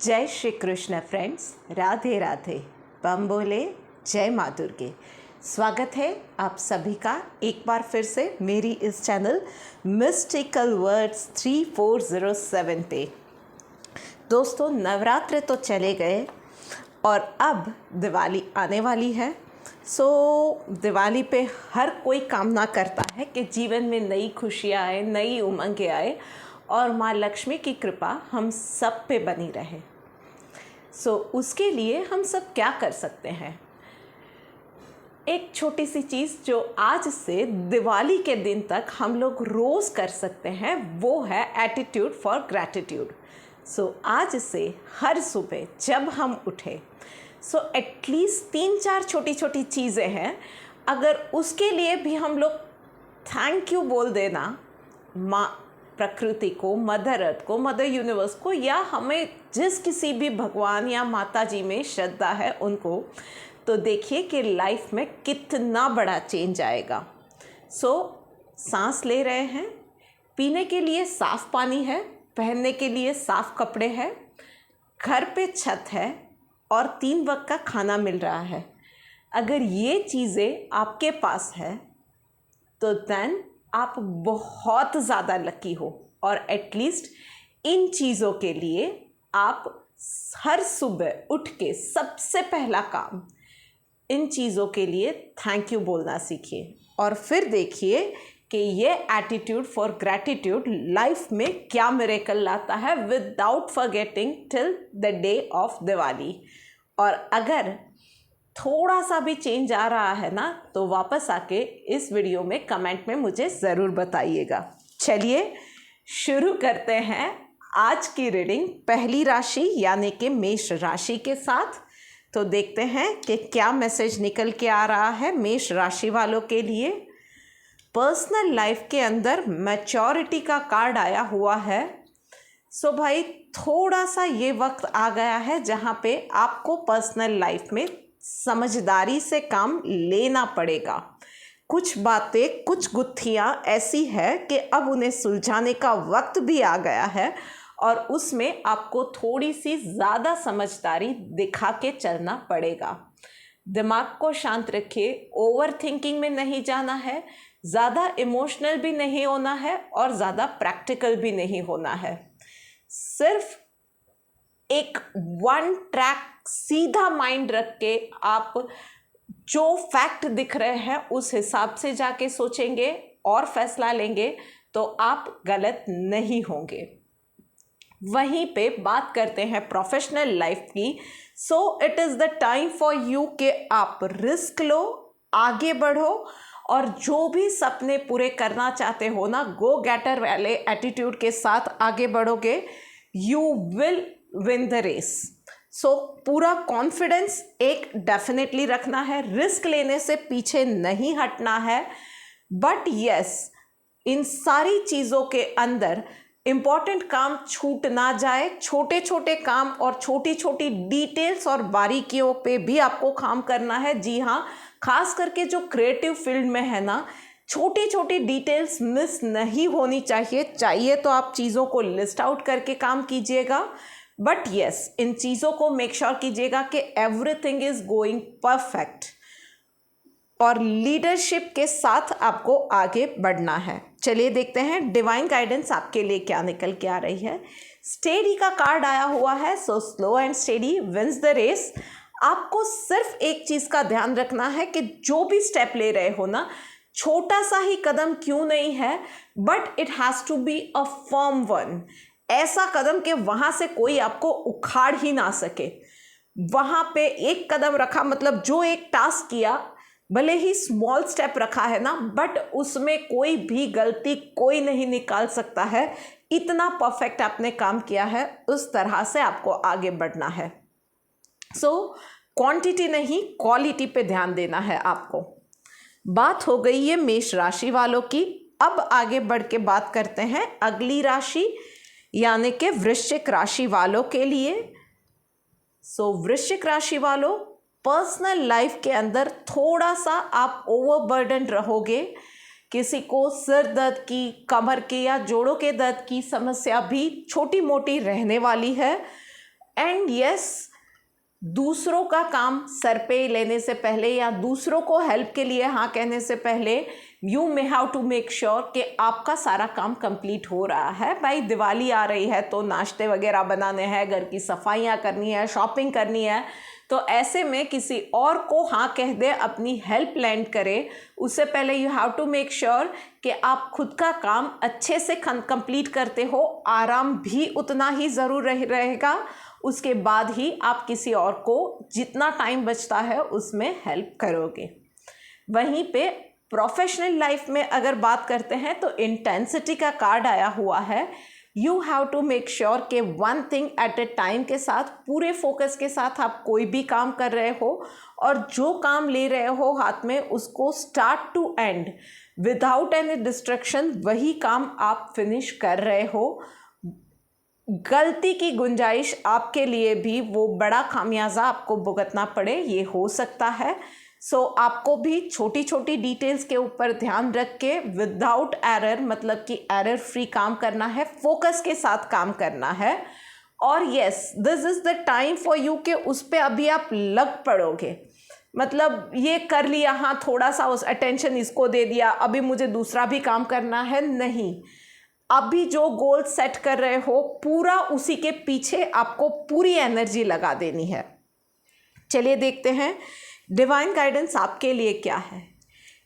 जय श्री कृष्ण फ्रेंड्स, राधे राधे, बम बोले, जय माँ दुर्गे। स्वागत है आप सभी का एक बार फिर से मेरी इस चैनल मिस्टिकल वर्ड्स 3407 पे। दोस्तों, नवरात्र तो चले गए और अब दिवाली आने वाली है। दिवाली पे हर कोई कामना करता है कि जीवन में नई खुशियाँ आए, नई उमंगें आए और माँ लक्ष्मी की कृपा हम सब पे बनी रहे। उसके लिए हम सब क्या कर सकते हैं? एक छोटी सी चीज़ जो आज से दिवाली के दिन तक हम लोग रोज़ कर सकते हैं, वो है एटीट्यूड फॉर ग्रैटिट्यूड। आज से हर सुबह जब हम उठे, एटलीस्ट 3-4 छोटी छोटी चीज़ें हैं, अगर उसके लिए भी हम लोग थैंक यू बोल देना माँ प्रकृति को, मदर अर्थ को, मदर यूनिवर्स को, या हमें जिस किसी भी भगवान या माता जी में श्रद्धा है उनको, तो देखिए कि लाइफ में कितना बड़ा चेंज आएगा। सांस ले रहे हैं, पीने के लिए साफ़ पानी है, पहनने के लिए साफ़ कपड़े हैं, घर पे छत है और 3 वक्त का खाना मिल रहा है। अगर ये चीज़ें आपके पास है तो देन आप बहुत ज़्यादा लकी हो। और एटलीस्ट इन चीज़ों के लिए आप हर सुबह उठ के सबसे पहला काम इन चीज़ों के लिए थैंक यू बोलना सीखिए। और फिर देखिए कि ये एटीट्यूड फॉर ग्रैटिट्यूड लाइफ में क्या मिरेकल लाता है, without forgetting till the day of Diwali. और अगर थोड़ा सा भी चेंज आ रहा है ना, तो वापस आके इस वीडियो में कमेंट में मुझे ज़रूर बताइएगा। चलिए शुरू करते हैं आज की रीडिंग पहली राशि यानी कि मेष राशि के साथ। तो देखते हैं कि क्या मैसेज निकल के आ रहा है मेष राशि वालों के लिए। पर्सनल लाइफ के अंदर मैच्योरिटी का कार्ड आया हुआ है। भाई, थोड़ा सा ये वक्त आ गया है जहाँ पे आपको पर्सनल लाइफ में समझदारी से काम लेना पड़ेगा। कुछ बातें, कुछ गुत्थियाँ ऐसी है कि अब उन्हें सुलझाने का वक्त भी आ गया है और उसमें आपको थोड़ी सी ज़्यादा समझदारी दिखा के चलना पड़ेगा। दिमाग को शांत रखिए, ओवर थिंकिंग में नहीं जाना है, ज़्यादा इमोशनल भी नहीं होना है और ज़्यादा प्रैक्टिकल भी नहीं होना है। सिर्फ एक वन ट्रैक सीधा माइंड रख के आप जो फैक्ट दिख रहे हैं उस हिसाब से जाके सोचेंगे और फैसला लेंगे तो आप गलत नहीं होंगे। वहीं पे बात करते हैं प्रोफेशनल लाइफ की। It is the time for you कि आप रिस्क लो, आगे बढ़ो और जो भी सपने पूरे करना चाहते हो ना, गो गेटर वाले एटीट्यूड के साथ आगे बढ़ोगे, you will win the race. पूरा कॉन्फिडेंस एक डेफिनेटली रखना है, रिस्क लेने से पीछे नहीं हटना है। बट यस, इन सारी चीज़ों के अंदर इम्पॉर्टेंट काम छूट ना जाए। छोटे छोटे काम और छोटी छोटी डिटेल्स और बारीकियों पे भी आपको काम करना है। जी हाँ, खास करके जो क्रिएटिव फील्ड में है ना, छोटी छोटी डिटेल्स मिस नहीं होनी चाहिए तो आप चीज़ों को लिस्ट आउट करके काम कीजिएगा। बट यस, इन चीज़ों को मेक श्योर कीजिएगा कि एवरीथिंग इज गोइंग परफेक्ट और लीडरशिप के साथ आपको आगे बढ़ना है। चलिए देखते हैं डिवाइन गाइडेंस आपके लिए क्या निकल के आ रही है। स्टेडी का कार्ड आया हुआ है। Slow and steady wins the race. आपको सिर्फ एक चीज़ का ध्यान रखना है कि जो भी स्टेप ले रहे हो ना, छोटा सा ही कदम क्यों नहीं है, but it has to be a firm one. ऐसा कदम कि वहाँ से कोई आपको उखाड़ ही ना सके। वहाँ पे एक कदम रखा मतलब जो एक टास्क किया, भले ही स्मॉल स्टेप रखा है ना, बट उसमें कोई भी गलती कोई नहीं निकाल सकता है। इतना परफेक्ट आपने काम किया है, उस तरह से आपको आगे बढ़ना है। क्वांटिटी नहीं, क्वालिटी पे ध्यान देना है आपको। बात हो गई है मेष राशि वालों की। अब आगे बढ़ के बात करते हैं अगली राशि यानी कि वृश्चिक राशि वालों के लिए। वृश्चिक राशि वालों, पर्सनल लाइफ के अंदर थोड़ा सा आप ओवरबर्डन रहोगे। किसी को सिर दर्द की, कमर के या जोड़ों के दर्द की समस्या भी छोटी मोटी रहने वाली है। एंड यस, दूसरों का काम सर पे लेने से पहले या दूसरों को हेल्प के लिए हाँ कहने से पहले you may have to make sure कि आपका सारा काम कंप्लीट हो रहा है। भाई दिवाली आ रही है तो नाश्ते वगैरह बनाने हैं, घर की सफाइयाँ करनी है, शॉपिंग करनी है, तो ऐसे में किसी और को हाँ कह दे, अपनी हेल्प लैंड करे, उससे पहले you have to make sure कि आप खुद का काम अच्छे से कंप्लीट करते हो। आराम भी उतना ही ज़रूर रहेगा, उसके बाद ही आप किसी और को जितना टाइम बचता है उसमें हेल्प करोगे। वहीं पे प्रोफेशनल लाइफ में अगर बात करते हैं तो इंटेंसिटी का कार्ड आया हुआ है। You have to make sure कि one thing at a time के साथ, पूरे फोकस के साथ आप कोई भी काम कर रहे हो और जो काम ले रहे हो हाथ में उसको start to end without any distraction वही काम आप फिनिश कर रहे हो। गलती की गुंजाइश आपके लिए भी वो बड़ा खामियाजा आपको भुगतना पड़े ये हो सकता है। सो आपको भी छोटी छोटी डिटेल्स के ऊपर ध्यान रख के विदाउट एरर, मतलब कि एरर फ्री काम करना है, फोकस के साथ काम करना है। और yes, this is the time for you कि उस पर अभी आप लग पड़ोगे, मतलब ये कर लिया, हाँ थोड़ा सा उस अटेंशन इसको दे दिया, अभी मुझे दूसरा भी काम करना है, नहीं, अभी जो गोल सेट कर रहे हो पूरा उसी के पीछे आपको पूरी एनर्जी लगा देनी है। चलिए देखते हैं डिवाइन गाइडेंस आपके लिए क्या है।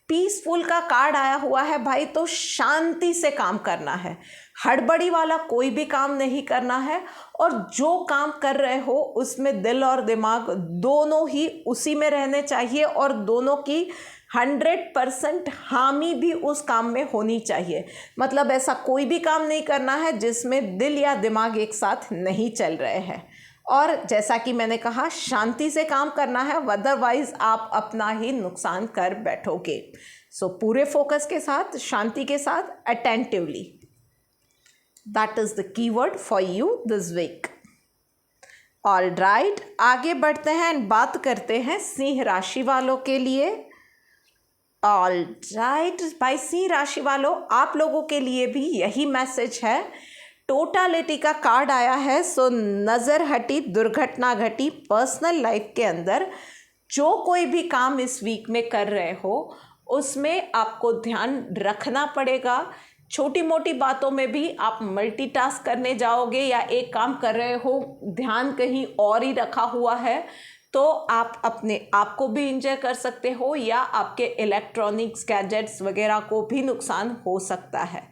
पीसफुल का कार्ड आया हुआ है भाई, तो शांति से काम करना है, हड़बड़ी वाला कोई भी काम नहीं करना है, और जो काम कर रहे हो उसमें दिल और दिमाग दोनों ही उसी में रहने चाहिए और दोनों की 100% हामी भी उस काम में होनी चाहिए। मतलब ऐसा कोई भी काम नहीं करना है जिसमें दिल या दिमाग एक साथ नहीं चल रहे हैं। और जैसा कि मैंने कहा, शांति से काम करना है, अदरवाइज आप अपना ही नुकसान कर बैठोगे। सो पूरे फोकस के साथ, शांति के साथ, attentively, that is the keyword for you this week. All right, आगे बढ़ते हैं एंड बात करते हैं सिंह राशि वालों के लिए। ऑल राइट भाई, सिंह राशि वालों, आप लोगों के लिए भी यही मैसेज है। टोटालिटी का कार्ड आया है। सो नज़र हटी, दुर्घटना घटी, पर्सनल लाइफ के अंदर जो कोई भी काम इस वीक में कर रहे हो उसमें आपको ध्यान रखना पड़ेगा। छोटी मोटी बातों में भी आप मल्टीटास्क करने जाओगे या एक काम कर रहे हो ध्यान कहीं और ही रखा हुआ है तो आप अपने आप को भी इंजॉय कर सकते हो या आपके इलेक्ट्रॉनिक्स गैजेट्स वगैरह को भी नुकसान हो सकता है।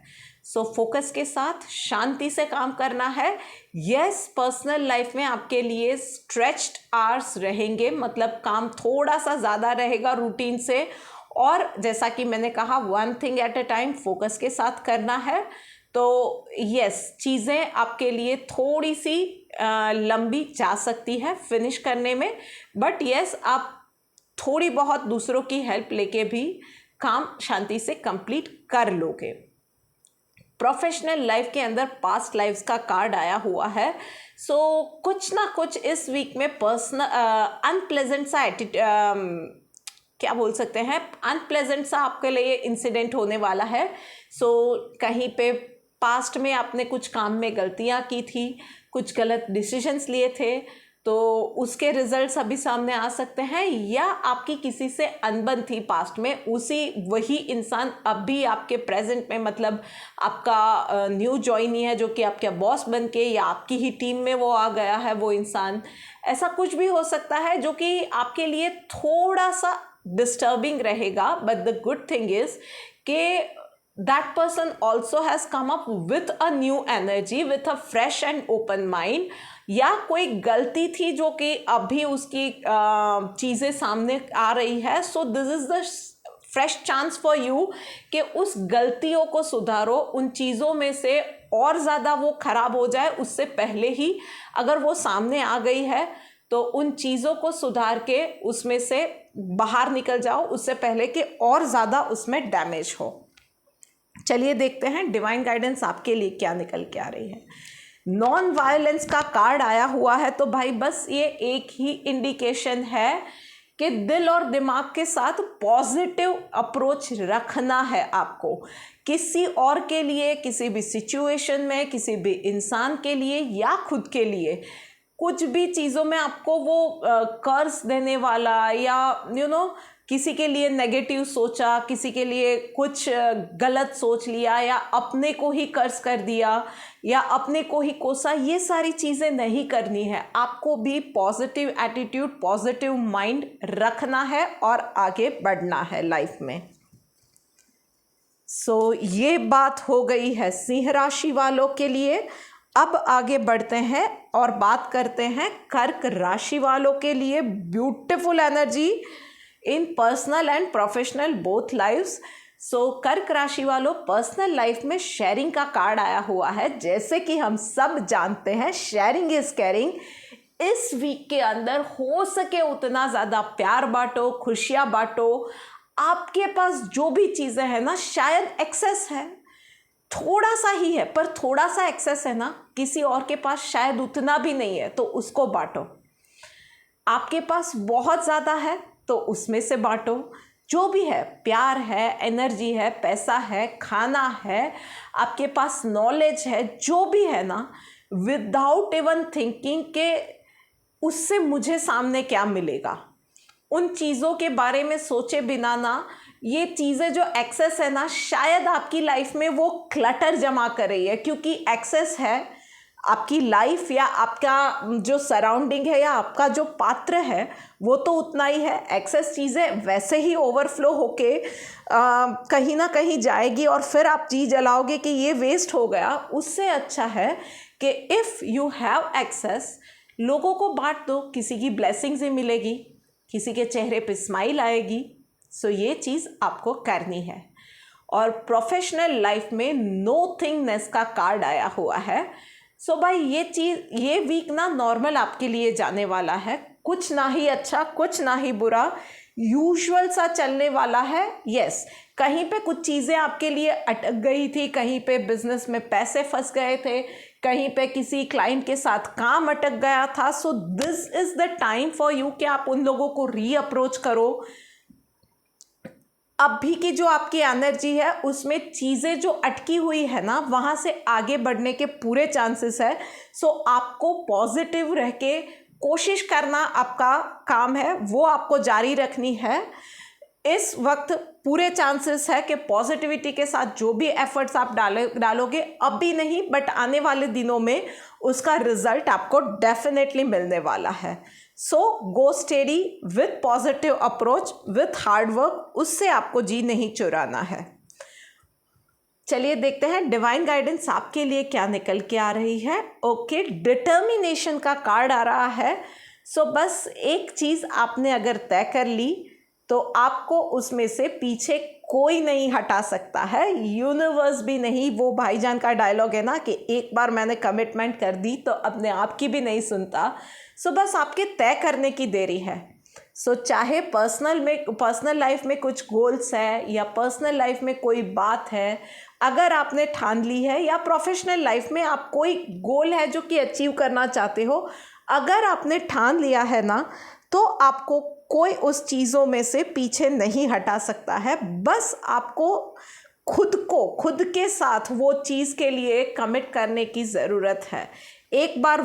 सो फोकस के साथ शांति से काम करना है। यस, पर्सनल लाइफ में आपके लिए स्ट्रेच्ड आवर्स रहेंगे, मतलब काम थोड़ा सा ज़्यादा रहेगा रूटीन से, और जैसा कि मैंने कहा one thing at a time focus के साथ करना है। तो यस, चीज़ें आपके लिए थोड़ी सी लंबी जा सकती है फिनिश करने में, बट यस, आप थोड़ी बहुत दूसरों की हेल्प लेके भी काम शांति से कंप्लीट कर लोगे। प्रोफेशनल लाइफ के अंदर पास्ट लाइफ्स का कार्ड आया हुआ है। सो कुछ ना कुछ इस वीक में पर्सनल अनप्लेजेंट सा क्या बोल सकते हैं, अनप्लेजेंट सा आपके लिए इंसिडेंट होने वाला है। सो कहीं पे पास्ट में आपने कुछ काम में गलतियां की थी, कुछ गलत डिसीजंस लिए थे, तो उसके रिजल्ट्स अभी सामने आ सकते हैं, या आपकी किसी से अनबन थी पास्ट में, वही इंसान अभी आपके प्रेजेंट में, मतलब आपका न्यू ज्वाइनी है जो कि आपका बॉस बन के या आपकी ही टीम में वो आ गया है वो इंसान। ऐसा कुछ भी हो सकता है जो कि आपके लिए थोड़ा सा डिस्टर्बिंग रहेगा, but the good thing is कि that person also has come up with a new energy, with a fresh and open mind, या कोई गलती थी जो कि अभी उसकी चीज़ें सामने आ रही है। सो this is the fresh chance for you कि उस गलतियों को सुधारो, उन चीज़ों में से और ज़्यादा वो ख़राब हो जाए उससे पहले ही अगर वो सामने आ गई है तो उन चीज़ों को सुधार के उसमें से बाहर निकल जाओ उससे पहले कि और ज़्यादा उसमें डैमेज हो। चलिए देखते हैं डिवाइन गाइडेंस आपके लिए क्या निकल के आ रही है। नॉन वायलेंस का कार्ड आया हुआ है, तो भाई बस ये एक ही इंडिकेशन है कि दिल और दिमाग के साथ पॉजिटिव अप्रोच रखना है आपको, किसी और के लिए, किसी भी सिचुएशन में, किसी भी इंसान के लिए या खुद के लिए। कुछ भी चीज़ों में आपको वो कर्ज देने वाला या किसी के लिए नेगेटिव सोचा, किसी के लिए कुछ गलत सोच लिया या अपने को ही कर्ज कर दिया या अपने को ही कोसा, ये सारी चीज़ें नहीं करनी है। आपको भी पॉजिटिव एटीट्यूड, पॉजिटिव माइंड रखना है और आगे बढ़ना है लाइफ में। ये बात हो गई है सिंह राशि वालों के लिए। अब आगे बढ़ते हैं और बात करते हैं कर्क राशि वालों के लिए। Beautiful energy in personal and professional both lives. कर्क राशि वालों, पर्सनल लाइफ में शेयरिंग का कार्ड आया हुआ है। जैसे कि हम सब जानते हैं, शेयरिंग इज केयरिंग। इस वीक के अंदर हो सके उतना ज़्यादा प्यार बांटो, खुशियाँ बांटो। आपके पास जो भी चीज़ें हैं ना, शायद एक्सेस है, थोड़ा सा ही है, पर थोड़ा सा एक्सेस है ना, किसी और के पास शायद उतना भी नहीं है, तो उसको बांटो। आपके पास बहुत ज़्यादा है तो उसमें से बांटो। जो भी है, प्यार है, एनर्जी है, पैसा है, खाना है, आपके पास नॉलेज है, जो भी है ना, विदाउट इवन थिंकिंग के उससे मुझे सामने क्या मिलेगा, उन चीज़ों के बारे में सोचे बिना ना, ये चीज़ें जो एक्सेस है ना, शायद आपकी लाइफ में वो क्लटर जमा कर रही है। क्योंकि एक्सेस है, आपकी लाइफ या आपका जो सराउंडिंग है या आपका जो पात्र है वो तो उतना ही है। एक्सेस चीज़ें वैसे ही ओवरफ्लो होके कहीं ना कहीं जाएगी और फिर आप जी जलाओगे कि ये वेस्ट हो गया। उससे अच्छा है कि इफ़ यू हैव एक्सेस, लोगों को बांट दो, किसी की ब्लेसिंग्स ही मिलेगी, किसी के चेहरे पे स्माइल आएगी। ये चीज़ आपको करनी है। और प्रोफेशनल लाइफ में नोथिंगनेस का कार्ड आया हुआ है। भाई ये वीक ना नॉर्मल आपके लिए जाने वाला है। कुछ ना ही अच्छा, कुछ ना ही बुरा, यूजुअल सा चलने वाला है। यस, कहीं पे कुछ चीज़ें आपके लिए अटक गई थी, कहीं पे बिजनेस में पैसे फंस गए थे, कहीं पे किसी क्लाइंट के साथ काम अटक गया था। This is the time for you कि आप उन लोगों को रीअप्रोच करो। अभी की जो आपकी एनर्जी है उसमें चीज़ें जो अटकी हुई है ना, वहाँ से आगे बढ़ने के पूरे चांसेस है। आपको पॉजिटिव रह के कोशिश करना आपका काम है, वो आपको जारी रखनी है। इस वक्त पूरे चांसेस है कि पॉजिटिविटी के साथ जो भी एफर्ट्स आप डालोगे, अभी नहीं बट आने वाले दिनों में उसका रिजल्ट आपको डेफिनेटली मिलने वाला है। Go steady with positive approach, with hard work, उससे आपको जी नहीं चुराना है। चलिए देखते हैं डिवाइन गाइडेंस आपके लिए क्या निकल के आ रही है। ओके, डिटर्मिनेशन का कार्ड आ रहा है। बस एक चीज़ आपने अगर तय कर ली तो आपको उसमें से पीछे कोई नहीं हटा सकता है, यूनिवर्स भी नहीं। वो भाईजान का डायलॉग है ना कि एक बार मैंने कमिटमेंट कर दी तो अपने आप की भी नहीं सुनता। बस आपके तय करने की देरी है। चाहे पर्सनल लाइफ में कुछ गोल्स है या पर्सनल लाइफ में कोई बात है, अगर आपने ठान ली है, या प्रोफेशनल लाइफ में आप कोई गोल है जो कि अचीव करना चाहते हो, अगर आपने ठान लिया है ना, तो आपको कोई उस चीज़ों में से पीछे नहीं हटा सकता है। बस आपको खुद के साथ वो चीज़ के लिए कमिट करने की ज़रूरत है। एक बार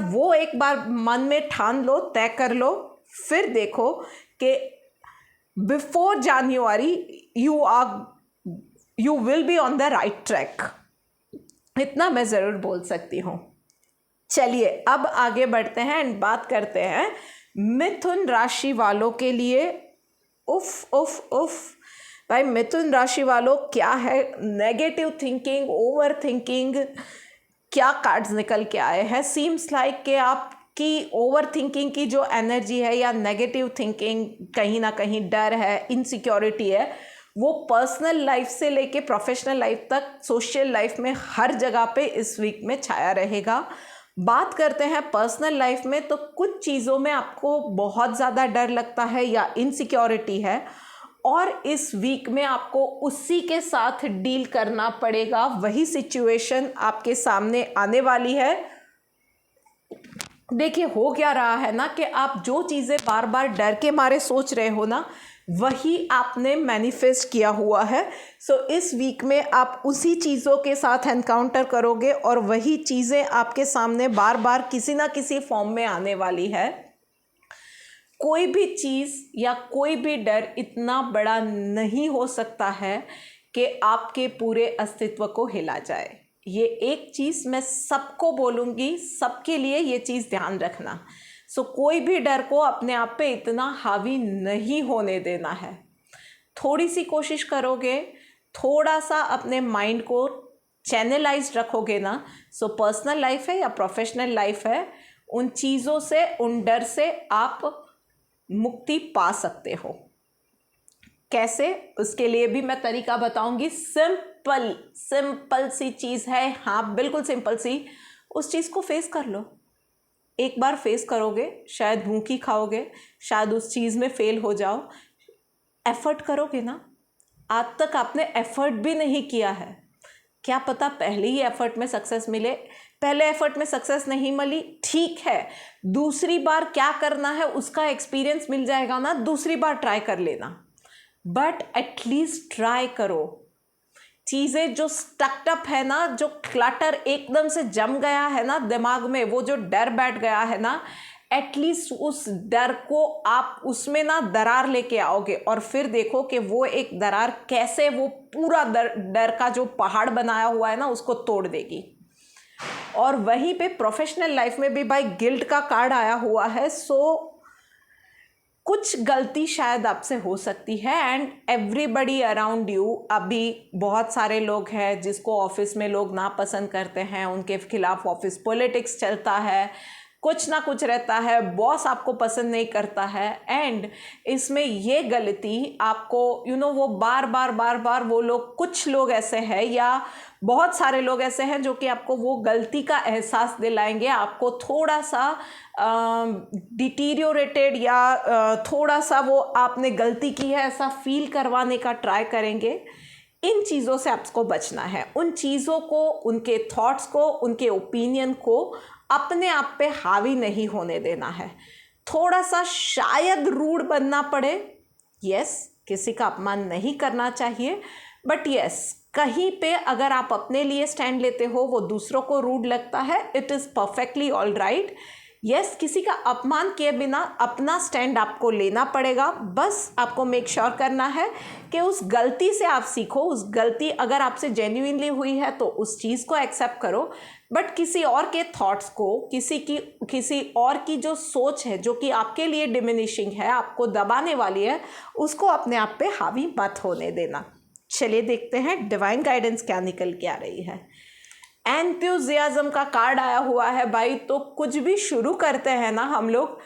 मन में ठान लो, तय कर लो, फिर देखो कि before January you will be on the right track. इतना मैं ज़रूर बोल सकती हूँ। चलिए अब आगे बढ़ते हैं एंड बात करते हैं मिथुन राशि वालों के लिए। उफ भाई, मिथुन राशि वालों, क्या है नेगेटिव थिंकिंग, ओवर थिंकिंग, क्या कार्ड्स निकल के आए हैं। सीम्स लाइक कि आपकी ओवर थिंकिंग की जो एनर्जी है या नेगेटिव थिंकिंग, कहीं ना कहीं डर है, इनसिक्योरिटी है, वो पर्सनल लाइफ से लेके प्रोफेशनल लाइफ तक, सोशल लाइफ में हर जगह पे इस वीक में छाया रहेगा। बात करते हैं पर्सनल लाइफ में, तो कुछ चीज़ों में आपको बहुत ज़्यादा डर लगता है या इनसिक्योरिटी है, और इस वीक में आपको उसी के साथ डील करना पड़ेगा। वही सिचुएशन आपके सामने आने वाली है। देखिए, हो क्या रहा है ना कि आप जो चीज़ें बार बार डर के मारे सोच रहे हो ना, वही आपने मैनिफेस्ट किया हुआ है। सो इस वीक में आप उसी चीज़ों के साथ एनकाउंटर करोगे और वही चीज़ें आपके सामने बार बार किसी ना किसी फॉर्म में आने वाली है। कोई भी चीज़ या कोई भी डर इतना बड़ा नहीं हो सकता है कि आपके पूरे अस्तित्व को हिला जाए। ये एक चीज़ मैं सबको बोलूँगी, सबके लिए ये चीज़ ध्यान रखना। सो कोई भी डर को अपने आप पे इतना हावी नहीं होने देना है। थोड़ी सी कोशिश करोगे, थोड़ा सा अपने माइंड को चैनलाइज रखोगे ना, सो पर्सनल लाइफ है या प्रोफेशनल लाइफ है, उन चीज़ों से, उन डर से आप मुक्ति पा सकते हो। कैसे, उसके लिए भी मैं तरीका बताऊंगी। सिंपल सी चीज़ है, हाँ बिल्कुल सिंपल सी। उस चीज़ को फेस कर लो। एक बार फेस करोगे, शायद भूखी खाओगे, शायद उस चीज़ में फेल हो जाओ, एफर्ट करोगे ना। आज तक आपने एफर्ट भी नहीं किया है, क्या पता पहले ही एफर्ट में सक्सेस मिले। पहले एफर्ट में सक्सेस नहीं मिली, ठीक है, दूसरी बार क्या करना है उसका एक्सपीरियंस मिल जाएगा ना, दूसरी बार ट्राई कर लेना। बट एटलीस्ट ट्राई करो। चीज़ें जो स्टक्ड अप है ना, जो क्लटर एकदम से जम गया है ना दिमाग में, वो जो डर बैठ गया है ना, एटलीस्ट उस डर को आप उसमें ना दरार लेके आओगे और फिर देखो कि वो एक दरार कैसे वो पूरा डर का जो पहाड़ बनाया हुआ है ना उसको तोड़ देगी। और वहीं पे प्रोफेशनल लाइफ में भी भाई गिल्ट का कार्ड आया हुआ है। सो कुछ गलती शायद आपसे हो सकती है एंड एवरीबडी अराउंड यू, अभी बहुत सारे लोग हैं जिसको ऑफिस में लोग नापसंद करते हैं, उनके खिलाफ ऑफिस पॉलिटिक्स चलता है, कुछ ना कुछ रहता है, बॉस आपको पसंद नहीं करता है। एंड इसमें ये गलती आपको वो बार बार वो लोग, कुछ लोग ऐसे हैं या बहुत सारे लोग ऐसे हैं जो कि आपको वो गलती का एहसास दिलाएंगे, आपको थोड़ा सा डिटीरियोरेटेड या थोड़ा सा वो आपने गलती की है ऐसा फील करवाने का ट्राई करेंगे। इन चीज़ों से आपको बचना है। उन चीज़ों को, उनके थॉट्स को, उनके ओपिनियन को अपने आप पे हावी नहीं होने देना है। थोड़ा सा शायद रूड बनना पड़े, यस, किसी का अपमान नहीं करना चाहिए, बट यस, कहीं पे अगर आप अपने लिए स्टैंड लेते हो, वो दूसरों को रूड लगता है, it is perfectly all right. Yes, किसी का अपमान किए बिना अपना स्टैंड आपको लेना पड़ेगा। बस आपको मेक श्योर करना है कि उस गलती से आप सीखो। उस गलती अगर आपसे जेन्युइनली हुई है तो उस चीज़ को एक्सेप्ट करो, बट किसी और के थॉट्स को, किसी और की जो सोच है जो कि आपके लिए डिमिनिशिंग है, आपको दबाने वाली है, उसको अपने आप पे हावी मत होने देना। चलिए देखते हैं डिवाइन गाइडेंस क्या निकल के आ रही है। एंथुजियाज्म का कार्ड आया हुआ है भाई। तो कुछ भी शुरू करते हैं ना हम लोग,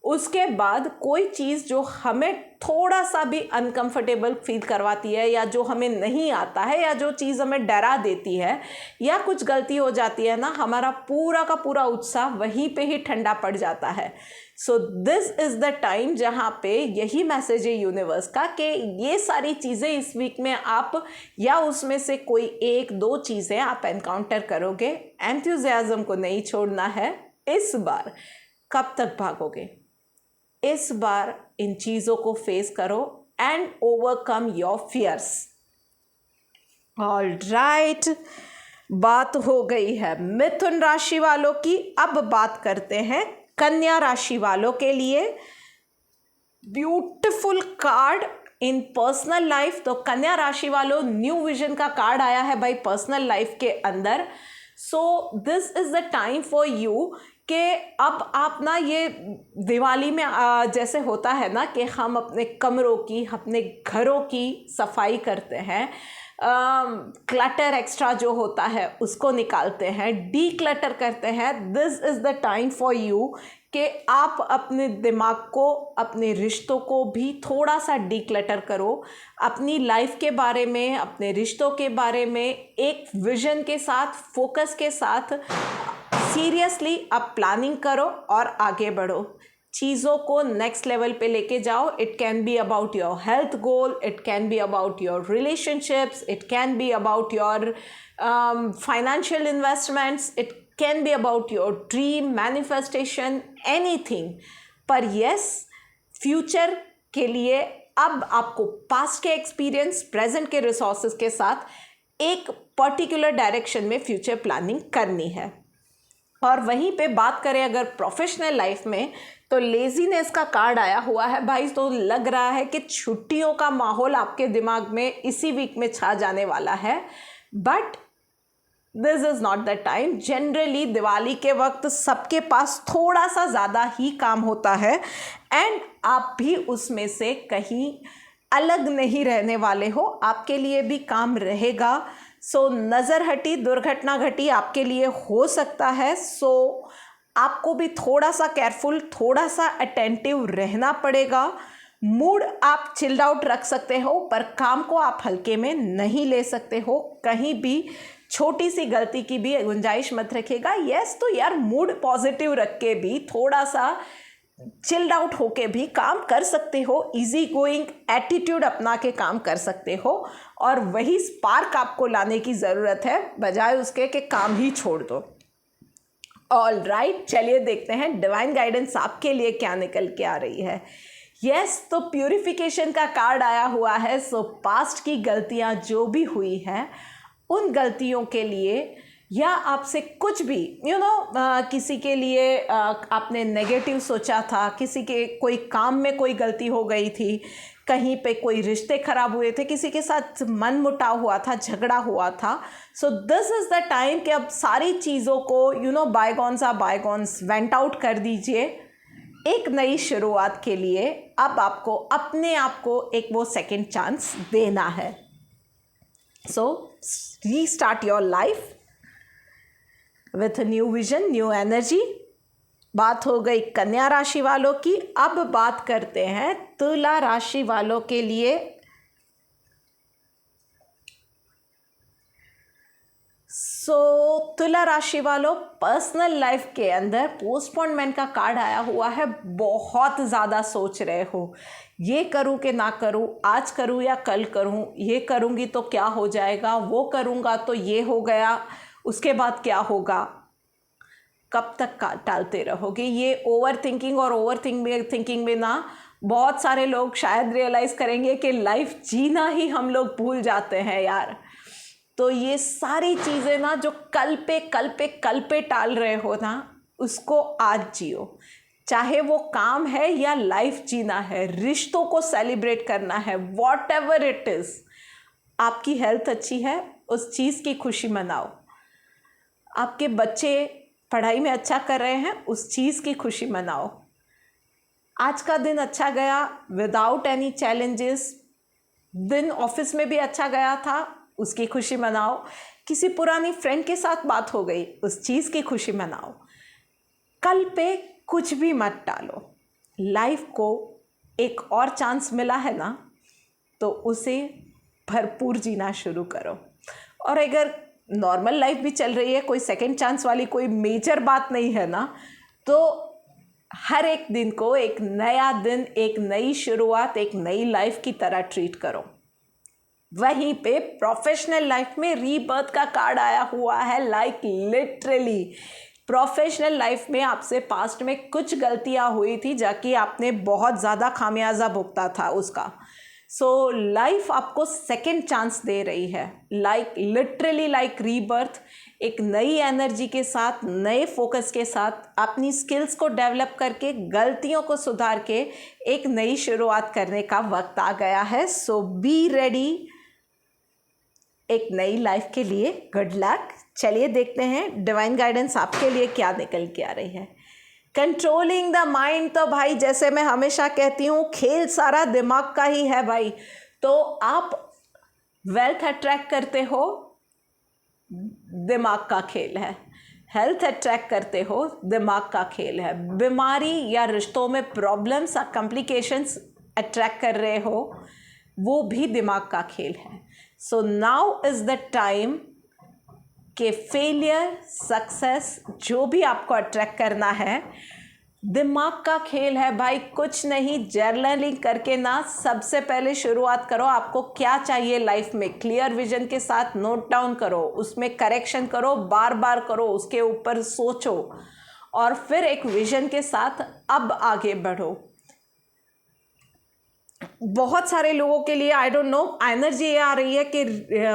उसके बाद कोई चीज़ जो हमें थोड़ा सा भी अनकंफर्टेबल फील करवाती है, या जो हमें नहीं आता है, या जो चीज़ हमें डरा देती है, या कुछ गलती हो जाती है ना, हमारा पूरा का पूरा उत्साह वहीं पे ही ठंडा पड़ जाता है। सो दिस इज़ द टाइम जहाँ पे यही मैसेज है यूनिवर्स का कि ये सारी चीज़ें इस वीक में आप, या उसमें से कोई एक दो चीज़ें आप एनकाउंटर करोगे। एंथुजियाज्म को नहीं छोड़ना है इस बार। कब तक भागोगे? इस बार इन चीज़ों को फेस करो and overcome your fears. All right, बात हो गई है मिथुन राशि वालों की। अब बात करते हैं कन्या राशि वालों के लिए। ब्यूटिफुल कार्ड इन पर्सनल लाइफ। तो कन्या राशि वालों, न्यू विजन का कार्ड आया है भाई पर्सनल लाइफ के अंदर। So this is the time for you कि अब आप ना, ये दिवाली में जैसे होता है ना कि हम अपने कमरों की, अपने घरों की सफाई करते हैं, क्लटर एक्स्ट्रा जो होता है उसको निकालते हैं, डी क्लटर करते हैं। This is the time for you कि आप अपने दिमाग को, अपने रिश्तों को भी थोड़ा सा डी क्लटर करो। अपनी लाइफ के बारे में, अपने रिश्तों के बारे में एक विजन के साथ, फोकस के साथ सीरियसली आप प्लानिंग करो और आगे बढ़ो। चीज़ों को नेक्स्ट लेवल पे लेके जाओ। It can be about your health goal, it can be about your relationships, it can be about your financial investments, it can be about your dream manifestation, anything. पर यस, फ्यूचर के लिए अब आपको past के experience, present के resources के साथ एक पर्टिकुलर डायरेक्शन में फ्यूचर प्लानिंग करनी है। और वहीं पे बात करें अगर प्रोफेशनल लाइफ में, तो लेजीनेस का कार्ड आया हुआ है भाई। तो लग रहा है कि छुट्टियों का माहौल आपके दिमाग में इसी वीक में छा जाने वाला है, but this is not the time. Generally Diwali के वक्त सबके पास थोड़ा सा ज़्यादा ही काम होता है एंड आप भी उसमें से कहीं अलग नहीं रहने वाले हो, आपके लिए भी काम रहेगा। सो नज़र हटी दुर्घटना घटी आपके लिए हो सकता है। सो आपको भी थोड़ा सा केयरफुल, थोड़ा सा अटेंटिव रहना पड़ेगा। मूड आप चिल्ड आउट रख सकते हो, पर काम को आप हल्के में नहीं ले सकते हो। कहीं भी छोटी सी गलती की भी गुंजाइश मत रखिएगा। यस, तो यार मूड पॉजिटिव रख के भी, थोड़ा सा चिल्ड आउट होके भी काम कर सकते हो। इजी गोइंग एटीट्यूड अपना के काम कर सकते हो और वही स्पार्क आपको लाने की ज़रूरत है, बजाय उसके कि काम ही छोड़ दो। ऑल राइट, चलिए देखते हैं डिवाइन गाइडेंस आपके लिए क्या निकल के आ रही है। यस, तो प्यूरिफिकेशन का कार्ड आया हुआ है। सो पास्ट की गलतियां जो भी हुई हैं, उन गलतियों के लिए या आपसे कुछ भी किसी के लिए आपने नेगेटिव सोचा था, किसी के कोई काम में कोई गलती हो गई थी, कहीं पे कोई रिश्ते खराब हुए थे, किसी के साथ मन मुटाव हुआ था, झगड़ा हुआ था। So this is the time कि अब सारी चीज़ों को bygones are bygones, vent out कर दीजिए। एक नई शुरुआत के लिए अब आपको अपने आप को एक वो सेकंड चांस देना है। So restart your life with new vision, new energy. बात हो गई कन्या राशि वालों की। अब बात करते हैं तुला राशि वालों के लिए। तुला राशि वालों, पर्सनल लाइफ के अंदर पोस्टपोनमेंट का कार्ड आया हुआ है। बहुत ज़्यादा सोच रहे हो, ये करूँ कि ना करूँ, आज करूँ या कल करूँ, ये करूँगी तो क्या हो जाएगा, वो करूँगा तो ये हो गया, उसके बाद क्या होगा, कब तक टालते रहोगे। ये ओवर थिंकिंग और ओवर थिंकिंग में ना बहुत सारे लोग शायद रियलाइज़ करेंगे कि लाइफ जीना ही हम लोग भूल जाते हैं यार। तो ये सारी चीज़ें ना जो कल पे टाल रहे हो ना, उसको आज जियो। चाहे वो काम है या लाइफ जीना है, रिश्तों को सेलिब्रेट करना है, वॉट एवर इट इज़। आपकी हेल्थ अच्छी है, उस चीज़ की खुशी मनाओ। आपके बच्चे पढ़ाई में अच्छा कर रहे हैं, उस चीज़ की खुशी मनाओ। आज का दिन अच्छा गया विदाउट एनी चैलेंजेस। दिन ऑफिस में भी अच्छा गया था, उसकी खुशी मनाओ। किसी पुरानी फ्रेंड के साथ बात हो गई, उस चीज़ की खुशी मनाओ। कल पे कुछ भी मत टालो। लाइफ को एक और चांस मिला है ना, तो उसे भरपूर जीना शुरू करो। और अगर नॉर्मल लाइफ भी चल रही है, कोई सेकंड चांस वाली कोई मेजर बात नहीं है ना, तो हर एक दिन को एक नया दिन, एक नई शुरुआत, एक नई लाइफ की तरह ट्रीट करो। वहीं पे प्रोफेशनल लाइफ में रीबर्थ का कार्ड आया हुआ है। लाइक लिटरली प्रोफेशनल लाइफ में आपसे पास्ट में कुछ गलतियां हुई थी, जाकि आपने बहुत ज़्यादा खामियाजा भुगता था उसका। सो लाइफ आपको सेकंड चांस दे रही है। लाइक लिटरली लाइक रीबर्थ, एक नई एनर्जी के साथ, नए फोकस के साथ, अपनी स्किल्स को डेवलप करके, गलतियों को सुधार के एक नई शुरुआत करने का वक्त आ गया है। सो बी रेडी एक नई लाइफ के लिए। Good luck. चलिए देखते हैं डिवाइन गाइडेंस आपके लिए क्या निकल के आ रही है। कंट्रोलिंग द माइंड, तो भाई जैसे मैं हमेशा कहती हूँ, खेल सारा दिमाग का ही है भाई। तो आप वेल्थ अट्रैक्ट करते हो, दिमाग का खेल है। हेल्थ अट्रैक्ट करते हो, दिमाग का खेल है। बीमारी या रिश्तों में प्रॉब्लम्स या कॉम्प्लिकेशंस अट्रैक्ट कर रहे हो, वो भी दिमाग का खेल है। So now is the time कि फेलियर, सक्सेस, जो भी आपको अट्रैक्ट करना है, दिमाग का खेल है भाई। कुछ नहीं, जर्नलिंग करके ना सबसे पहले शुरुआत करो। आपको क्या चाहिए लाइफ में, क्लियर विजन के साथ नोट डाउन करो, उसमें करेक्शन करो, बार बार करो, उसके ऊपर सोचो और फिर एक विजन के साथ अब आगे बढ़ो। बहुत सारे लोगों के लिए आई डोंट नो एनर्जी ये आ रही है कि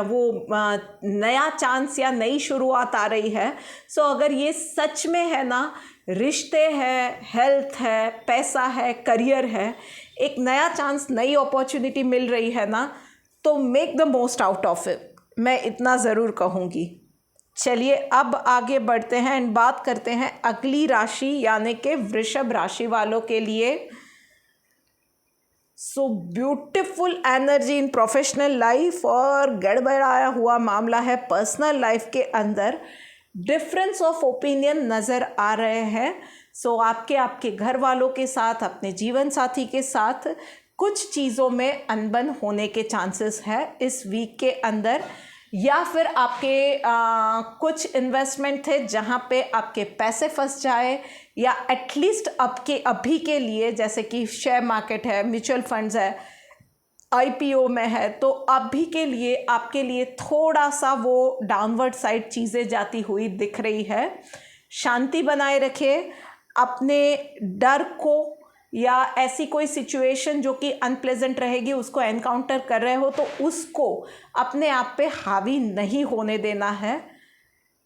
वो नया चांस या नई शुरुआत आ रही है। सो अगर ये सच में है ना, रिश्ते हैं, हेल्थ है, पैसा है, करियर है, एक नया चांस, नई अपॉर्चुनिटी मिल रही है ना, तो make the most out of it, मैं इतना ज़रूर कहूँगी। चलिए अब आगे बढ़ते हैं एंड बात करते हैं अगली राशि यानी कि वृषभ राशि वालों के लिए। So beautiful energy in professional life और गड़बड़ाया हुआ मामला है पर्सनल लाइफ के अंदर। डिफरेंस ऑफ ओपिनियन नज़र आ रहे हैं। सो आपके घर वालों के साथ, अपने जीवन साथी के साथ कुछ चीज़ों में अनबन होने के चांसेस है इस वीक के अंदर, या फिर आपके कुछ इन्वेस्टमेंट थे जहाँ पे आपके पैसे फंस जाए, या एटलीस्ट आपके अभी के लिए, जैसे कि शेयर मार्केट है, म्यूचुअल फंड्स है, आईपीओ में है, तो अभी के लिए आपके लिए थोड़ा सा वो डाउनवर्ड साइड चीज़ें जाती हुई दिख रही है। शांति बनाए रखिए। अपने डर को या ऐसी कोई सिचुएशन जो कि अनप्लेजेंट रहेगी उसको एनकाउंटर कर रहे हो तो उसको अपने आप पे हावी नहीं होने देना है।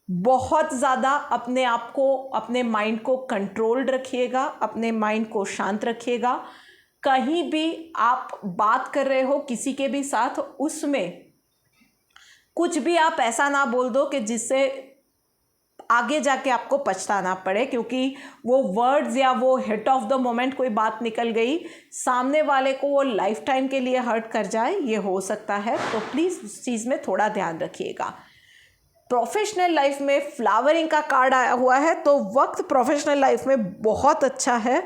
बहुत ज़्यादा अपने आप को, अपने माइंड को कंट्रोल्ड रखिएगा, अपने माइंड को शांत रखिएगा। कहीं भी आप बात कर रहे हो किसी के भी साथ, उसमें कुछ भी आप ऐसा ना बोल दो कि जिससे आगे जाके आपको पछताना पड़े, क्योंकि वो वर्ड्स या वो हिट ऑफ द मोमेंट कोई बात निकल गई, सामने वाले को वो लाइफ टाइम के लिए हर्ट कर जाए, ये हो सकता है। तो प्लीज़ उस चीज़ में थोड़ा ध्यान रखिएगा। प्रोफेशनल लाइफ में फ्लावरिंग का कार्ड आया हुआ है, तो वक्त प्रोफेशनल लाइफ में बहुत अच्छा है।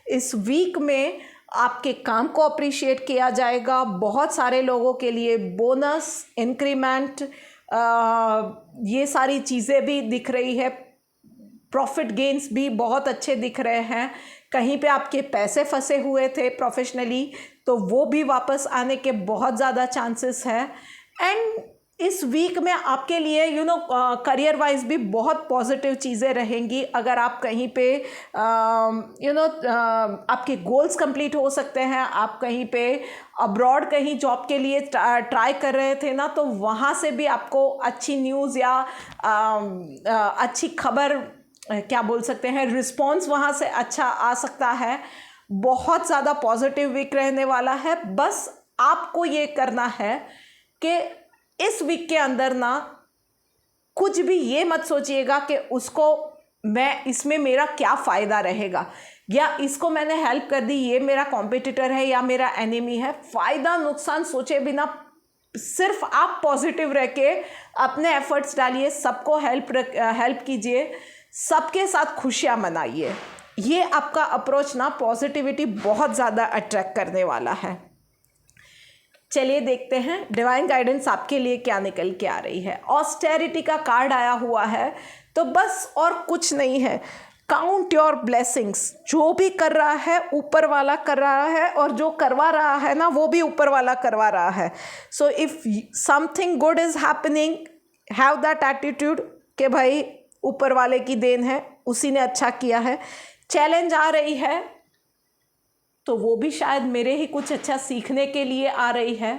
इस वीक में आपके काम को अप्रिशिएट किया जाएगा। बहुत सारे लोगों के लिए बोनस, इंक्रीमेंट, ये सारी चीज़ें भी दिख रही है। प्रॉफिट गेन्स भी बहुत अच्छे दिख रहे हैं। कहीं पे आपके पैसे फंसे हुए थे प्रोफेशनली, तो वो भी वापस आने के बहुत ज़्यादा चांसेस है। एंड इस वीक में आपके लिए करियर वाइज भी बहुत पॉजिटिव चीज़ें रहेंगी। अगर आप कहीं पे आपके गोल्स कंप्लीट हो सकते हैं, आप कहीं पे अब्रॉड कहीं जॉब के लिए ट्राई कर रहे थे ना, तो वहाँ से भी आपको अच्छी न्यूज़ या अच्छी खबर, क्या बोल सकते हैं, रिस्पॉन्स वहाँ से अच्छा आ सकता है। बहुत ज़्यादा पॉजिटिव वीक रहने वाला है। बस आपको ये करना है कि इस वीक के अंदर ना कुछ भी ये मत सोचिएगा कि उसको मैं, इसमें मेरा क्या फ़ायदा रहेगा, या इसको मैंने हेल्प कर दी, ये मेरा कॉम्पिटिटर है या मेरा एनिमी है। फ़ायदा नुकसान सोचे बिना सिर्फ आप पॉजिटिव रह के अपने एफर्ट्स डालिए, सबको हेल्प कीजिए, सबके साथ खुशियाँ मनाइए। ये आपका अप्रोच ना पॉजिटिविटी बहुत ज़्यादा अट्रैक्ट करने वाला है। चलिए देखते हैं डिवाइन गाइडेंस आपके लिए क्या निकल के आ रही है। ऑस्टेरिटी का कार्ड आया हुआ है, तो बस और कुछ नहीं है। Count your blessings. जो भी कर रहा है ऊपर वाला कर रहा है, और जो करवा रहा है ना वो भी ऊपर वाला करवा रहा है। So if something good is happening, have that attitude कि भाई ऊपर वाले की देन है, उसी ने अच्छा किया है। चैलेंज आ रही है तो वो भी शायद मेरे ही कुछ अच्छा सीखने के लिए आ रही है,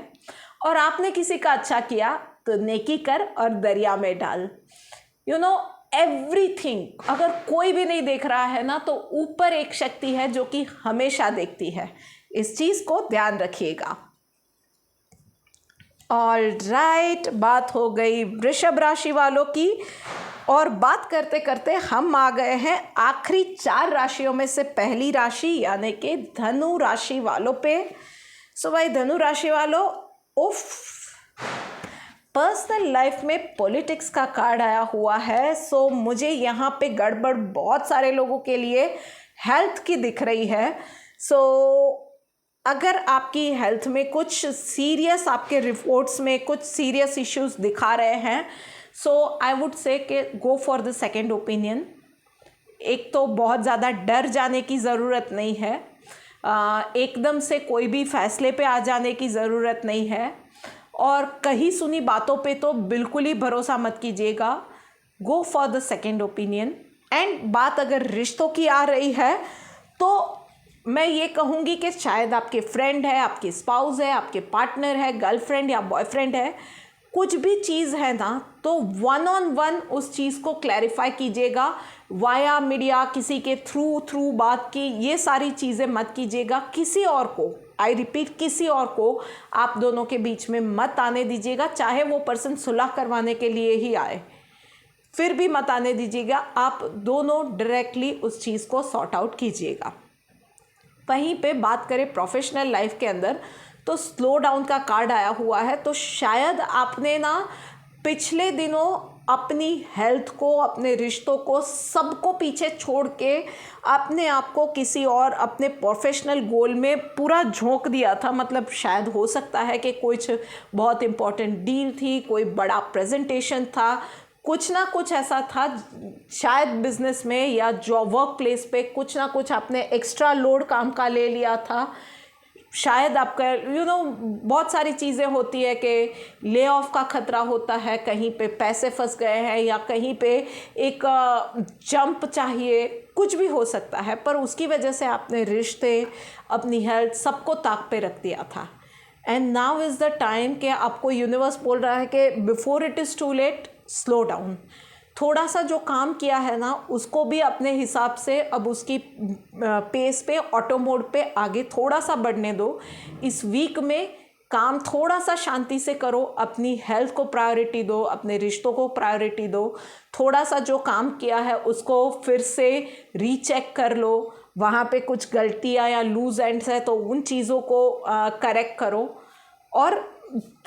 और आपने किसी का अच्छा किया तो नेकी कर और दरिया में डाल। एवरीथिंग, अगर कोई भी नहीं देख रहा है ना, तो ऊपर एक शक्ति है जो कि हमेशा देखती है। इस चीज़ को ध्यान रखिएगा। ऑलराइट, बात हो गई वृषभ राशि वालों की, और बात करते करते हम आ गए हैं आखिरी 4 राशियों में से पहली राशि यानी कि धनु राशि वालों पे। सो भाई धनु राशि वालों, उफ, पर्सनल लाइफ में पॉलिटिक्स का कार्ड आया हुआ है। सो मुझे यहाँ पे गड़बड़ बहुत सारे लोगों के लिए हेल्थ की दिख रही है। सो अगर आपकी हेल्थ में कुछ सीरियस, आपके रिपोर्ट्स में कुछ सीरियस इश्यूज दिखा रहे हैं, सो आई वुड से कि go for the second opinion. एक तो बहुत ज़्यादा डर जाने की ज़रूरत नहीं है, एकदम से कोई भी फैसले पे आ जाने की ज़रूरत नहीं है, और कहीं सुनी बातों पे तो बिल्कुल ही भरोसा मत कीजिएगा। Go for the second opinion. And बात अगर रिश्तों की आ रही है तो मैं ये कहूँगी कि शायद आपके फ्रेंड है, आपके स्पाउस है, आपके पार्टनर है, गर्लफ्रेंड या बॉयफ्रेंड है, कुछ भी चीज़ है ना, तो 1-on-1 उस चीज़ को क्लैरिफाई कीजिएगा। वाया मीडिया, किसी के थ्रू बात की, ये सारी चीज़ें मत कीजिएगा। किसी और को, आई रिपीट, किसी और को आप दोनों के बीच में मत आने दीजिएगा, चाहे वो पर्सन सुलह करवाने के लिए ही आए, फिर भी मत आने दीजिएगा। आप दोनों डायरेक्टली उस चीज़ को सॉर्ट आउट कीजिएगा। वहीं पे बात करें प्रोफेशनल लाइफ के अंदर, तो स्लो डाउन का कार्ड आया हुआ है। तो शायद आपने ना पिछले दिनों अपनी हेल्थ को, अपने रिश्तों को, सबको पीछे छोड़ के अपने आप को किसी और अपने प्रोफेशनल गोल में पूरा झोंक दिया था। मतलब शायद हो सकता है कि कुछ बहुत इम्पोर्टेंट डील थी, कोई बड़ा प्रेजेंटेशन था, कुछ ना कुछ ऐसा था, शायद बिजनेस में या जॉब वर्क प्लेस पे कुछ ना कुछ आपने एक्स्ट्रा लोड काम का ले लिया था। शायद आपका बहुत सारी चीज़ें होती है कि ले ऑफ का खतरा होता है, कहीं पे पैसे फंस गए हैं या कहीं पे एक जंप चाहिए, कुछ भी हो सकता है। पर उसकी वजह से आपने रिश्ते, अपनी हेल्थ, सबको ताक पे रख दिया था। And now is the time कि आपको यूनिवर्स बोल रहा है कि before it is too late, slow down. थोड़ा सा जो काम किया है ना, उसको भी अपने हिसाब से अब उसकी पेस पे, ऑटो मोड पे आगे थोड़ा सा बढ़ने दो। इस वीक में काम थोड़ा सा शांति से करो, अपनी हेल्थ को प्रायोरिटी दो, अपने रिश्तों को प्रायोरिटी दो। थोड़ा सा जो काम किया है उसको फिर से रीचेक कर लो, वहाँ पे कुछ गलतियाँ या लूज एंड्स है तो उन चीज़ों को करेक्ट करो। और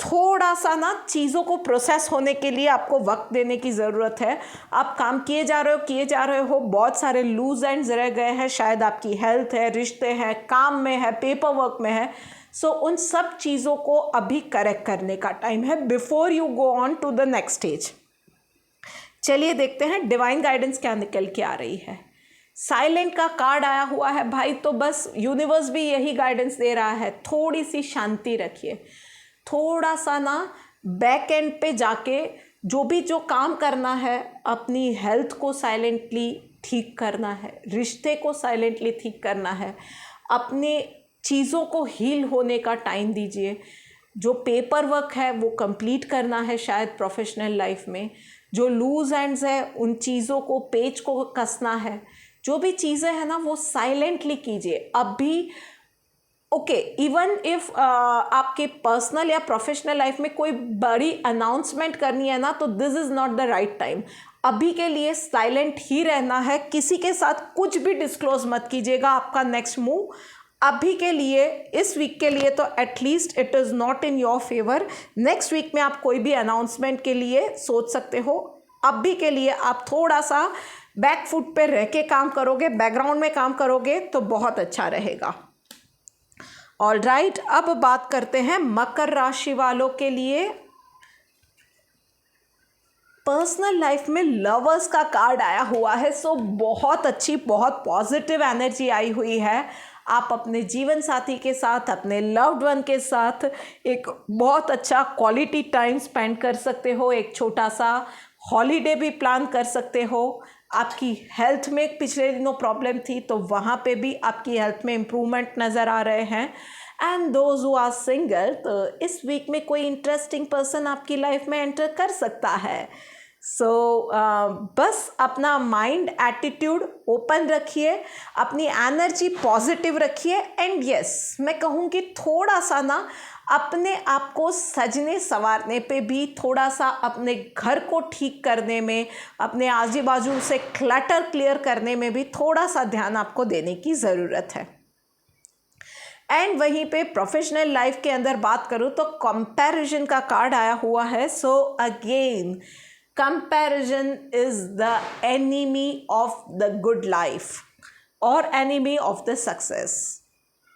थोड़ा सा ना चीज़ों को प्रोसेस होने के लिए आपको वक्त देने की ज़रूरत है। आप काम किए जा रहे हो, बहुत सारे लूज एंड्स रह गए हैं, शायद आपकी हेल्थ है, रिश्ते हैं, काम में है, पेपर वर्क में है। सो उन सब चीज़ों को अभी करेक्ट करने का टाइम है before you go on to the next stage. चलिए देखते हैं डिवाइन गाइडेंस क्या निकल के आ रही है। साइलेंट का कार्ड आया हुआ है भाई, तो बस यूनिवर्स भी यही गाइडेंस दे रहा है, थोड़ी सी शांति रखिए। थोड़ा सा ना बैक एंड पे जाके जो काम करना है, अपनी हेल्थ को साइलेंटली ठीक करना है, रिश्ते को साइलेंटली ठीक करना है, अपने चीज़ों को हील होने का टाइम दीजिए। जो पेपर वर्क है वो कंप्लीट करना है शायद प्रोफेशनल लाइफ में, जो लूज एंड्स है उन चीज़ों को, पेच को कसना है। जो भी चीज़ें हैं ना वो साइलेंटली कीजिए अभी। ओके, इवन इफ आपके पर्सनल या प्रोफेशनल लाइफ में कोई बड़ी अनाउंसमेंट करनी है ना, तो this is not the right time. अभी के लिए साइलेंट ही रहना है, किसी के साथ कुछ भी डिस्क्लोज मत कीजिएगा आपका नेक्स्ट मूव। अभी के लिए, इस वीक के लिए तो at least it is not in your favour. Next week में आप कोई भी अनाउंसमेंट के लिए सोच सकते हो। अभी के लिए आप थोड़ा सा बैक फुट पे रह के काम करोगे, बैकग्राउंड में काम करोगे तो बहुत अच्छा रहेगा। ऑलराइट, अब बात करते हैं मकर राशि वालों के लिए। पर्सनल लाइफ में लवर्स का कार्ड आया हुआ है। सो बहुत अच्छी, बहुत पॉजिटिव एनर्जी आई हुई है। आप अपने जीवन साथी के साथ, अपने लव्ड वन के साथ एक बहुत अच्छा क्वालिटी टाइम स्पेंड कर सकते हो। एक छोटा सा हॉलीडे भी प्लान कर सकते हो। आपकी हेल्थ में पिछले दिनों प्रॉब्लम थी तो वहाँ पे भी आपकी हेल्थ में इम्प्रूवमेंट नज़र आ रहे हैं। And those who are single, तो इस वीक में कोई इंटरेस्टिंग पर्सन आपकी लाइफ में एंटर कर सकता है। सो बस अपना माइंड, एटीट्यूड ओपन रखिए, अपनी एनर्जी पॉजिटिव रखिए। एंड यस, मैं कहूँगी थोड़ा सा ना अपने आप को सजने संवारने पे भी, थोड़ा सा अपने घर को ठीक करने में, अपने आजू बाजू से क्लटर क्लियर करने में भी थोड़ा सा ध्यान आपको देने की ज़रूरत है। एंड वहीं पे प्रोफेशनल लाइफ के अंदर बात करूँ तो कंपैरिजन का कार्ड आया हुआ है। So again, comparison is the enemy of the good life और एनिमी ऑफ द सक्सेस।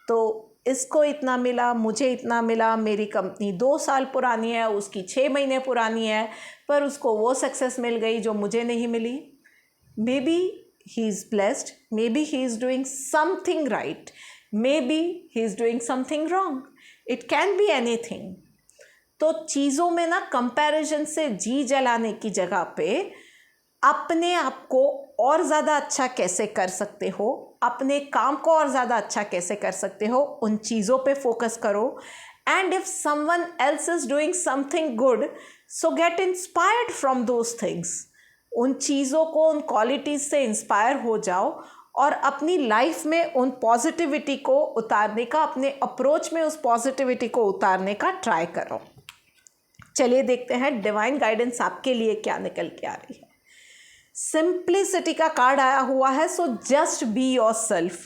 तो इसको इतना मिला, मुझे इतना मिला, मेरी कंपनी 2 साल पुरानी है, उसकी 6 महीने पुरानी है, पर उसको वो सक्सेस मिल गई जो मुझे नहीं मिली। Maybe he is blessed, maybe he is doing something right, maybe he is doing something wrong, it can be anything. तो चीज़ों में ना कंपैरिजन से जी जलाने की जगह पे अपने आप को और ज़्यादा अच्छा कैसे कर सकते हो, अपने काम को और ज़्यादा अच्छा कैसे कर सकते हो, उन चीज़ों पे फोकस करो. And if someone else is doing something good, so get inspired from those things. उन चीज़ों को, उन क्वालिटीज़ से इंस्पायर हो जाओ और अपनी लाइफ में उन पॉजिटिविटी को उतारने का, अपने अप्रोच में उस पॉजिटिविटी को उतारने का ट्राई करो. चलिए देखते हैं डिवाइन गाइडेंस आपके लिए क्या निकल के आ रही है. सिंप्लिसिटी का कार्ड आया हुआ है. So just be your self.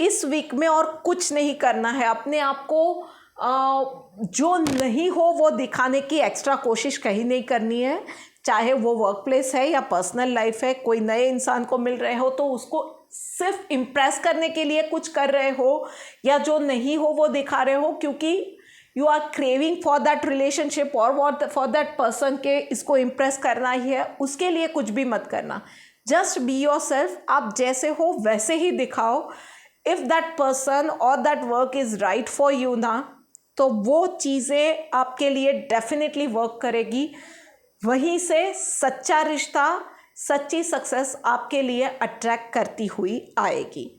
इस वीक में और कुछ नहीं करना है. अपने आप को जो नहीं हो वो दिखाने की एक्स्ट्रा कोशिश कहीं नहीं करनी है. चाहे वो वर्क प्लेस है या पर्सनल लाइफ है, कोई नए इंसान को मिल रहे हो तो उसको सिर्फ इम्प्रेस करने के लिए कुछ कर रहे हो, या जो नहीं हो वो दिखा रहे हो क्योंकि you are craving for that relationship और फॉर दैट पर्सन के इसको इम्प्रेस करना ही है, उसके लिए कुछ भी मत करना. Just be your self. आप जैसे हो वैसे ही दिखाओ. इफ़ दैट पर्सन और that work is right for you ना, तो वो चीज़ें आपके लिए डेफिनेटली वर्क करेगी. वहीं से सच्चा रिश्ता, सच्ची सक्सेस आपके लिए अट्रैक्ट करती हुई आएगी.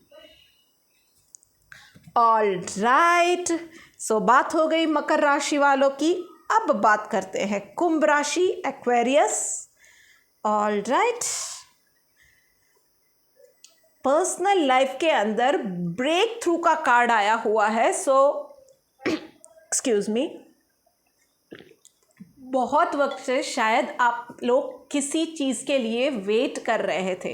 All right. सो बात हो गई मकर राशि वालों की. अब बात करते हैं कुंभ राशि, Aquarius. All right. Personal life के अंदर ब्रेक थ्रू का कार्ड आया हुआ है. So excuse me. बहुत वक्त से शायद आप लोग किसी चीज़ के लिए वेट कर रहे थे.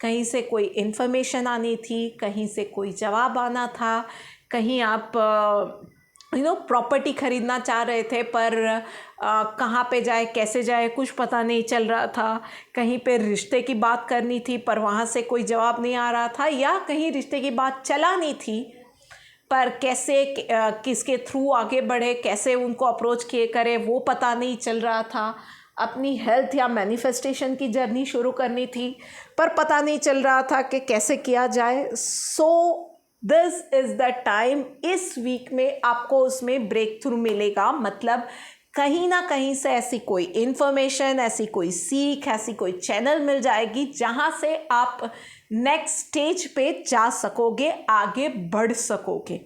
कहीं से कोई इन्फॉर्मेशन आनी थी, कहीं से कोई जवाब आना था, कहीं आप प्रॉपर्टी ख़रीदना चाह रहे थे पर कहाँ पे जाए, कैसे जाए, कुछ पता नहीं चल रहा था. कहीं पे रिश्ते की बात करनी थी पर वहाँ से कोई जवाब नहीं आ रहा था, या कहीं रिश्ते की बात चलानी थी पर कैसे किसके थ्रू आगे बढ़े, कैसे उनको अप्रोच किए करें वो पता नहीं चल रहा था. अपनी हेल्थ या मैनिफेस्टेशन की जर्नी शुरू करनी थी पर पता नहीं चल रहा था कि कैसे किया जाए. सो दिस इज़ द टाइम. इस वीक में आपको उसमें ब्रेक थ्रू मिलेगा. मतलब कहीं ना कहीं से ऐसी कोई इन्फॉर्मेशन, ऐसी कोई सीख, ऐसी कोई चैनल मिल जाएगी जहाँ से आप नेक्स्ट स्टेज पे जा सकोगे, आगे बढ़ सकोगे.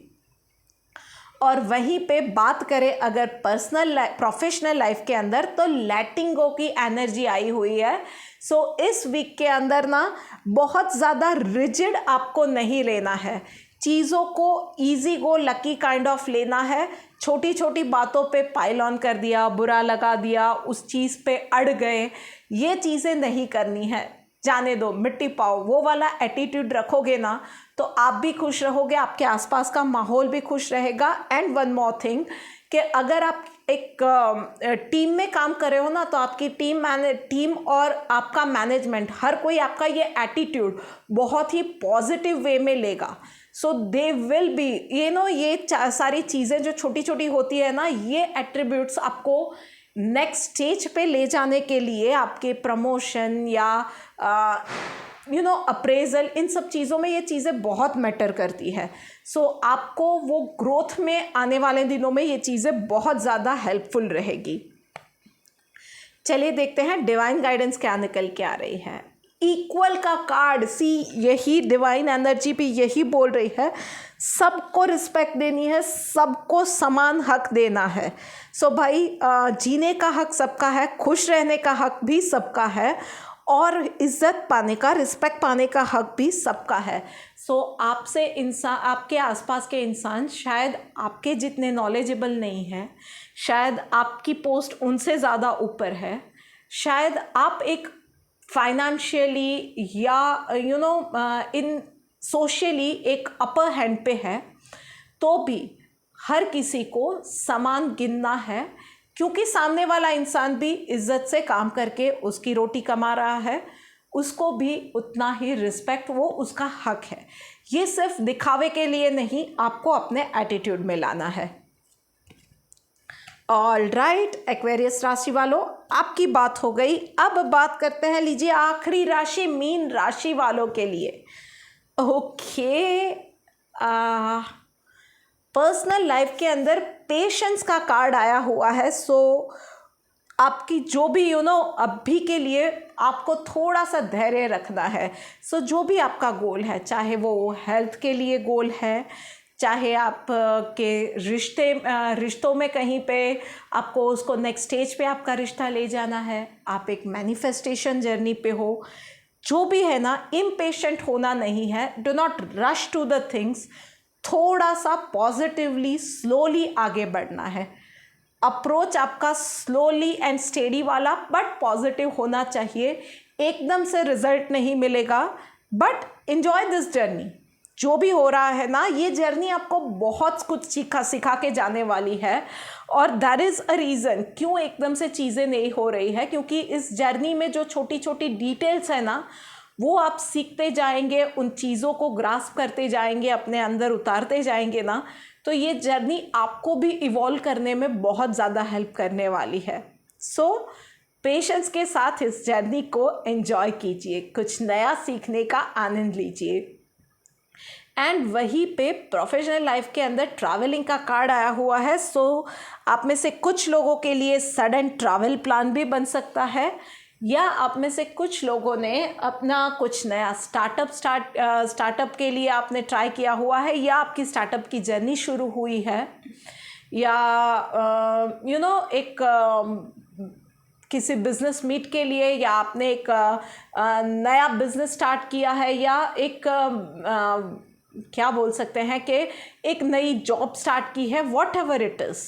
और वहीं पे बात करें अगर पर्सनल प्रोफेशनल लाइफ के अंदर, तो लेटिंग गो की एनर्जी आई हुई है. सो इस वीक के अंदर ना बहुत ज़्यादा रिजिड आपको नहीं लेना है. चीज़ों को easy go lucky kind of लेना है. छोटी छोटी बातों पे पाइल ऑन कर दिया, बुरा लगा दिया, उस चीज़ पे अड़ गए, ये चीज़ें नहीं करनी है. जाने दो, मिट्टी पाओ, वो वाला एटीट्यूड रखोगे ना तो आप भी खुश रहोगे, आपके आसपास का माहौल भी खुश रहेगा. एंड वन मोर थिंग कि अगर आप एक टीम में काम कर रहे हो ना, तो आपकी टीम और आपका मैनेजमेंट, हर कोई आपका ये एटीट्यूड बहुत ही पॉजिटिव वे में लेगा. सो दे विल बी ये सारी चीज़ें जो छोटी छोटी होती है ना, ये एट्रीब्यूट्स आपको नेक्स्ट स्टेज पे ले जाने के लिए, आपके प्रमोशन या अप्रेजल, इन सब चीज़ों में ये चीज़ें बहुत मैटर करती है. सो आपको वो ग्रोथ में आने वाले दिनों में ये चीज़ें बहुत ज़्यादा हेल्पफुल रहेगी. चलिए देखते हैं डिवाइन गाइडेंस क्या निकल के आ रही है. इक्वल का कार्ड. यही डिवाइन एनर्जी भी यही बोल रही है, सबको रिस्पेक्ट देनी है, सबको समान हक देना है. सो भाई, जीने का हक सबका है, खुश रहने का हक भी सबका है, और इज़्ज़त पाने का, रिस्पेक्ट पाने का हक भी सबका है. सो आपसे इंसान, आपके आसपास के इंसान शायद आपके जितने नॉलेजेबल नहीं हैं, शायद आपकी पोस्ट उनसे ज़्यादा ऊपर है, शायद आप एक फाइनेंशियली या इन सोशली एक अपर हैंड पे है, तो भी हर किसी को समान गिनना है, क्योंकि सामने वाला इंसान भी इज्जत से काम करके उसकी रोटी कमा रहा है, उसको भी उतना ही रिस्पेक्ट, वो उसका हक है. ये सिर्फ दिखावे के लिए नहीं, आपको अपने एटीट्यूड में लाना है. ऑल राइट, एक्वेरियस राशि वालों, आपकी बात हो गई. अब बात करते हैं, लीजिए आखिरी राशि मीन राशि वालों के लिए. ओके, पर्सनल लाइफ के अंदर पेशेंस का कार्ड आया हुआ है. सो आपकी जो भी अभी के लिए आपको थोड़ा सा धैर्य रखना है। सो जो भी आपका गोल है, चाहे वो हेल्थ के लिए गोल है, चाहे आप के रिश्तों में कहीं पे आपको उसको नेक्स्ट स्टेज पे आपका रिश्ता ले जाना है, आप एक मैनिफेस्टेशन जर्नी पे हो, जो भी है ना, इम्पेशेंट होना नहीं है। Do not rush to the things, थोड़ा सा पॉजिटिवली स्लोली आगे बढ़ना है। अप्रोच आपका स्लोली एंड स्टेडी वाला बट पॉजिटिव होना चाहिए। एकदम से रिजल्ट नहीं मिलेगा, बट एंजॉय दिस जर्नी। जो भी हो रहा है ना, ये जर्नी आपको बहुत कुछ सिखा के जाने वाली है। और दैट इज़ अ रीज़न क्यों एकदम से चीज़ें नहीं हो रही है, क्योंकि इस जर्नी में जो छोटी छोटी डिटेल्स है ना, वो आप सीखते जाएंगे, उन चीज़ों को ग्रास्प करते जाएंगे, अपने अंदर उतारते जाएंगे ना, तो ये जर्नी आपको भी इवॉल्व करने में बहुत ज़्यादा हेल्प करने वाली है। सो पेशेंस के साथ इस जर्नी को एंजॉय कीजिए, कुछ नया सीखने का आनंद लीजिए। एंड वहीं पे प्रोफेशनल लाइफ के अंदर ट्रैवलिंग का कार्ड आया हुआ है। सो आप में से कुछ लोगों के लिए सडन ट्रैवल प्लान भी बन सकता है, या आप में से कुछ लोगों ने अपना कुछ नया स्टार्टअप के लिए आपने ट्राई किया हुआ है, या आपकी स्टार्टअप की जर्नी शुरू हुई है, या एक किसी बिजनेस मीट के लिए, या आपने एक नया बिजनेस स्टार्ट किया है, या एक क्या बोल सकते हैं कि एक नई जॉब स्टार्ट की है। वॉट एवर इट इज़,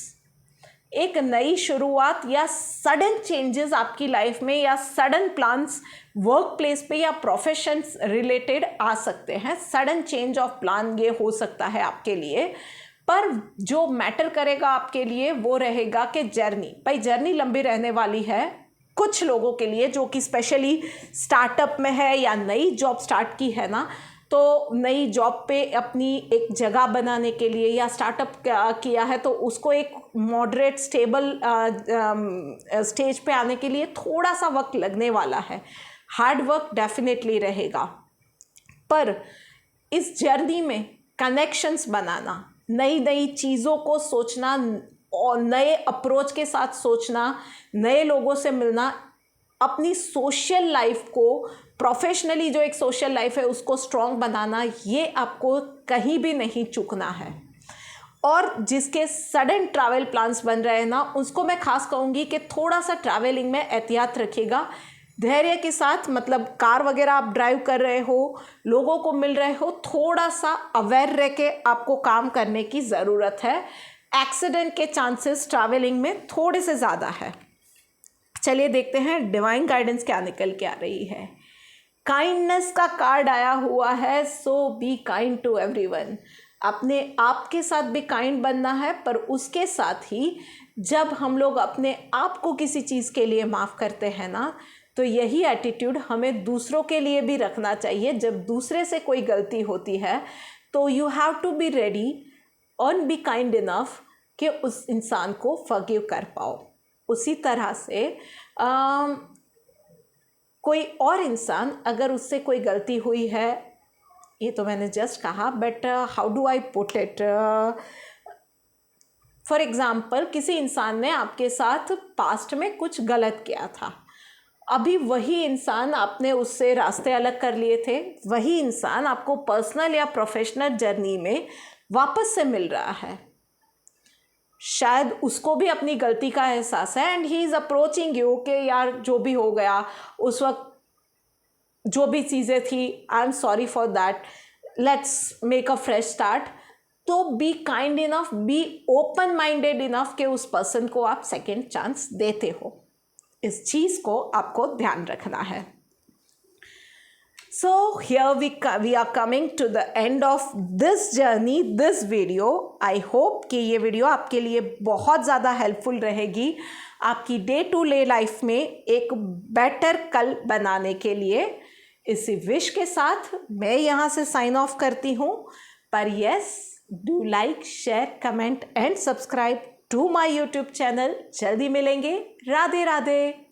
एक नई शुरुआत या सडन चेंजेस आपकी लाइफ में, या सडन प्लान्स वर्क प्लेस पे या प्रोफेशंस रिलेटेड आ सकते हैं। सडन चेंज ऑफ प्लान ये हो सकता है आपके लिए, पर जो मैटर करेगा आपके लिए वो रहेगा कि जर्नी लंबी रहने वाली है। कुछ लोगों के लिए जो कि स्पेशली स्टार्टअप में है या नई जॉब स्टार्ट की है ना, तो नई जॉब पे अपनी एक जगह बनाने के लिए या स्टार्टअप किया है, तो उसको एक मॉडरेट स्टेबल स्टेज पे आने के लिए थोड़ा सा वक्त लगने वाला है। हार्ड वर्क डेफिनेटली रहेगा, पर इस जर्नी में कनेक्शंस बनाना, नई नई चीज़ों को सोचना और नए अप्रोच के साथ सोचना, नए लोगों से मिलना, अपनी सोशल लाइफ को, प्रोफेशनली जो एक सोशल लाइफ है उसको स्ट्रॉन्ग बनाना, ये आपको कहीं भी नहीं चूकना है। और जिसके सडन ट्रैवल प्लान्स बन रहे हैं ना, उसको मैं खास कहूँगी कि थोड़ा सा ट्रैवलिंग में एहतियात रखिएगा, धैर्य के साथ। मतलब कार वगैरह आप ड्राइव कर रहे हो, लोगों को मिल रहे हो, थोड़ा सा अवेयर रह के आपको काम करने की ज़रूरत है। एक्सीडेंट के चांसेस ट्रैवलिंग में थोड़े से ज़्यादा है। चलिए देखते हैं डिवाइन गाइडेंस क्या निकल के आ रही है। काइंडनेस का कार्ड आया हुआ है। सो बी काइंड टू एवरीवन। अपने आप के साथ भी काइंड बनना है, पर उसके साथ ही जब हम लोग अपने आप को किसी चीज़ के लिए माफ़ करते हैं ना, तो यही एटीट्यूड हमें दूसरों के लिए भी रखना चाहिए। जब दूसरे से कोई गलती होती है तो you have to be ready और बी काइंड इनफ कि उस इंसान को फॉरगिव कर पाओ। उसी तरह से कोई और इंसान, अगर उससे कोई गलती हुई है, ये तो मैंने जस्ट कहा, but how do I put it, for example किसी इंसान ने आपके साथ पास्ट में कुछ गलत किया था, अभी वही इंसान, आपने उससे रास्ते अलग कर लिए थे, वही इंसान आपको पर्सनल या प्रोफेशनल जर्नी में वापस से मिल रहा है। शायद उसको भी अपनी गलती का एहसास है and he is approaching you कि यार जो भी हो गया उस वक्त, जो भी चीज़ें थी, I am sorry for that, let's make a fresh start. तो be kind enough, be open minded enough कि उस पर्सन को आप सेकेंड चांस देते हो। इस चीज़ को आपको ध्यान रखना है। So here we are coming to the end of this journey, this video. I hope कि ये वीडियो आपके लिए बहुत ज़्यादा हेल्पफुल रहेगी आपकी डे टू डे लाइफ में एक बेटर कल बनाने के लिए। इसी विश के साथ मैं यहाँ से साइन ऑफ करती हूँ। पर yes, do like, share, comment and subscribe to my YouTube channel. जल्दी मिलेंगे। राधे राधे।